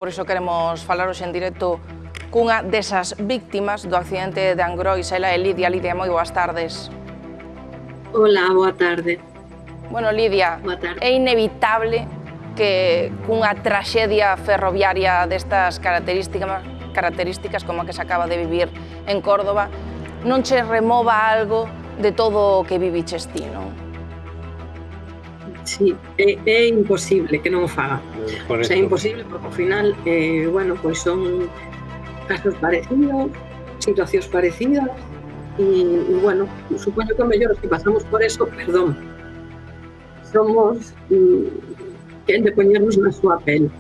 Por iso queremos falar hoxe en directo cunha desas víctimas do accidente de Angrois. Ela é Lidia. Lidia, moi boas tardes. Hola, boa tarde. Bueno, Lidia, Boa tarde. é inevitable que cunha traxedia ferroviaria destas características como a que se acaba de vivir en Córdoba non che remova algo de todo o que viviches ti, non? Sí, é imposible que non o faga. O sea, é imposible porque ao final, bueno, pois son casos parecidos, situacións parecidas e bueno, supoño que mellor os que pasamos por eso, perdón, somos quen de poñernos na súa pel.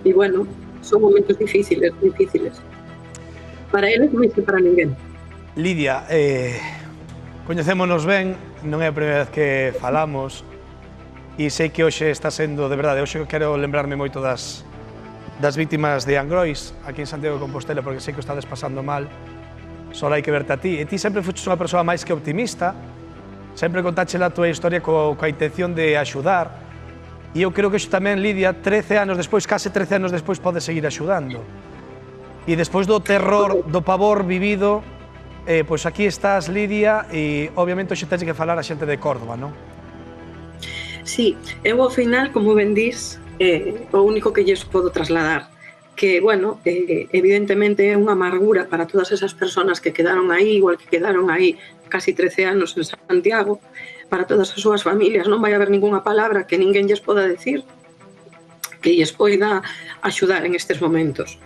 E bueno, son momentos difíciles. Para eles máis que para ninguén. Lidia, coñecémonos ben, non é a primeira vez que falamos e sei que hoxe está sendo, de verdade, hoxe quero lembrarme moito das vítimas de Angrois aquí en Santiago de Compostela, porque sei que o estades pasando mal, só hai que verte a ti. E ti sempre fuches unha persoa máis que optimista, sempre contache a tua historia coa intención de axudar, e eu creo que hoxe tamén, Lidia, 13 anos despois, case 13 anos despois, podes seguir axudando. E despois do terror, do pavor vivido, pois aquí estás, Lidia, e obviamente hoxe tens que falar a xente de Córdoba, non? Sí, eu ao final, como ben dís, o único que lles podo trasladar, que, bueno, evidentemente é unha amargura para todas esas persoas que quedaron aí, igual que quedaron aí casi 13 anos en Santiago, para todas as súas familias, non vai haber ningunha palabra que ninguén lles poda decir que lles poida axudar en estes momentos.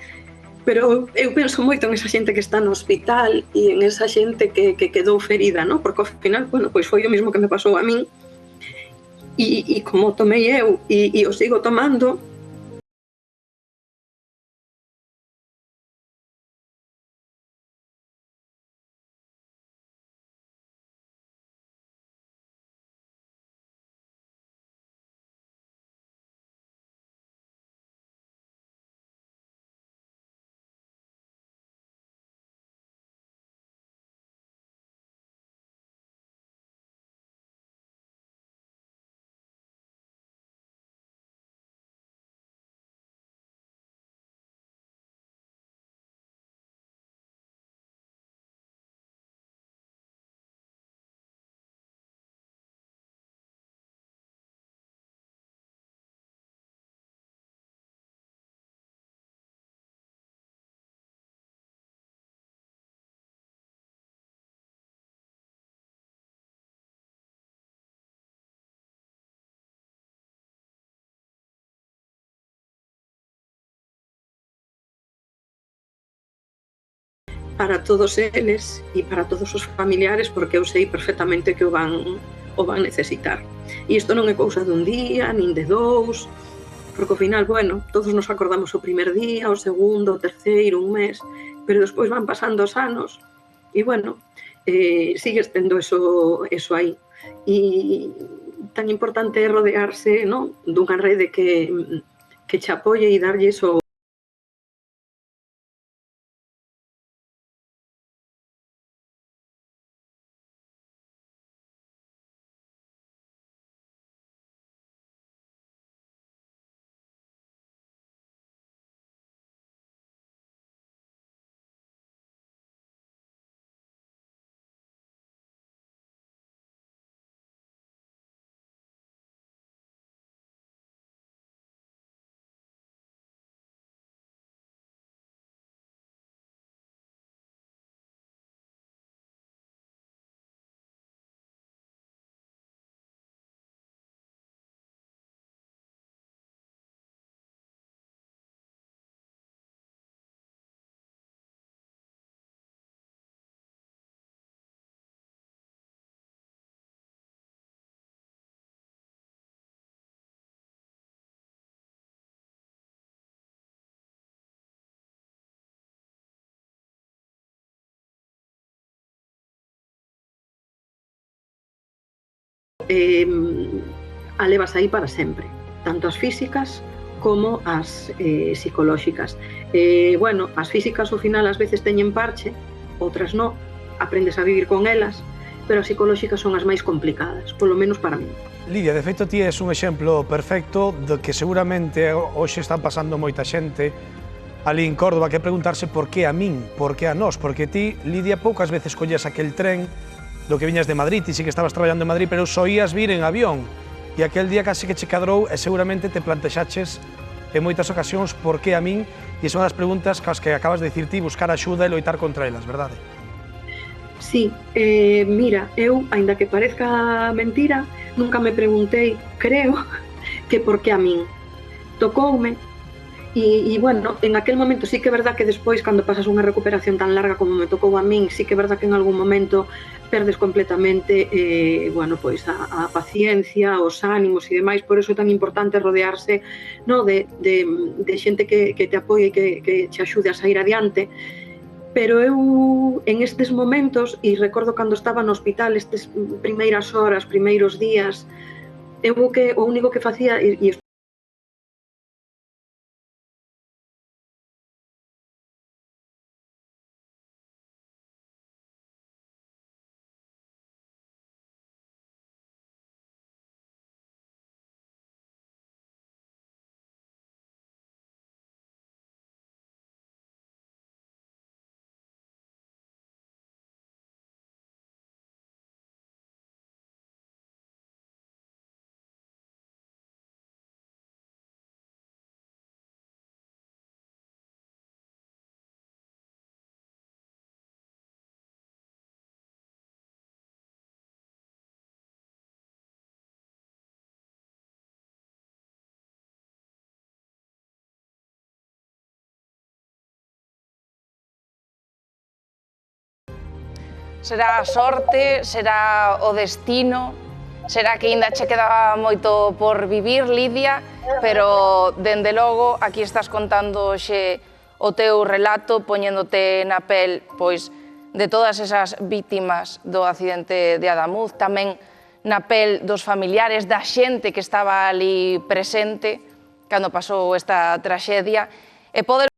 Pero eu penso moito en esa xente que está no hospital e en esa xente que quedou ferida, non? Porque ao final, bueno, pois foi o mesmo que me pasou a min, e como tomei eu e o sigo tomando, para todos eles e para todos os familiares, porque eu sei perfectamente que o van necesitar. E isto non é cousa dun día, nin de dous, porque ao final, bueno, todos nos acordamos o primer día, o segundo, o terceiro, un mes, pero despois van pasando os anos e, bueno, sigues tendo eso aí. E tan importante é rodearse, non, dunha rede que che apoie e darlles o a levas aí para sempre, tanto as físicas como as psicolóxicas. Bueno, as físicas ao final ás veces teñen parche, outras non, aprendes a vivir con elas, pero as psicolóxicas son as máis complicadas, polo menos para min. Lidia, de feito ti és un exemplo perfecto do que seguramente hoxe están pasando moita xente ali en Córdoba, que é preguntarse por que a min, por que a nós, porque ti, Lidia, poucas veces collías aquel tren do que viñas de Madrid, ti sí que estabas traballando en Madrid, pero soías vir en avión, e aquel día casi que che cadrou e seguramente te plantexaches en moitas ocasións por que a min, e son das preguntas cas que acabas de dicir ti, buscar axuda e loitar contra elas, verdade? Sí, mira, eu, aínda que parezca mentira, nunca me preguntei, creo, que por que a min. Tocoume, e, bueno, en aquel momento sí que é verdad que despois, cando pasas unha recuperación tan larga como me tocou a min, sí que é verdad que en algún momento perdes completamente, bueno, pois a paciencia, os ánimos e demais, por eso é tan importante rodearse, no, de xente que te apoie e que te axude a sair adiante. Pero eu, en estes momentos, e recordo cando estaba no hospital, estes primeiras horas, primeiros días, eu o único que facía, e Será a sorte, será o destino, será que ainda che queda moito por vivir, Lidia, pero, dende logo, aquí estás contando hoxe o teu relato, poñéndote na pel, pois, de todas esas vítimas do accidente de Adamuz, tamén na pel dos familiares, da xente que estaba ali presente cando pasou esta traxedia, e poder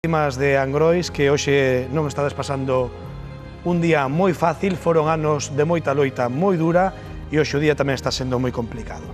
De Angrois, que hoxe non estades pasando un día moi fácil, foron anos de moita loita moi dura e hoxe o día tamén está sendo moi complicado.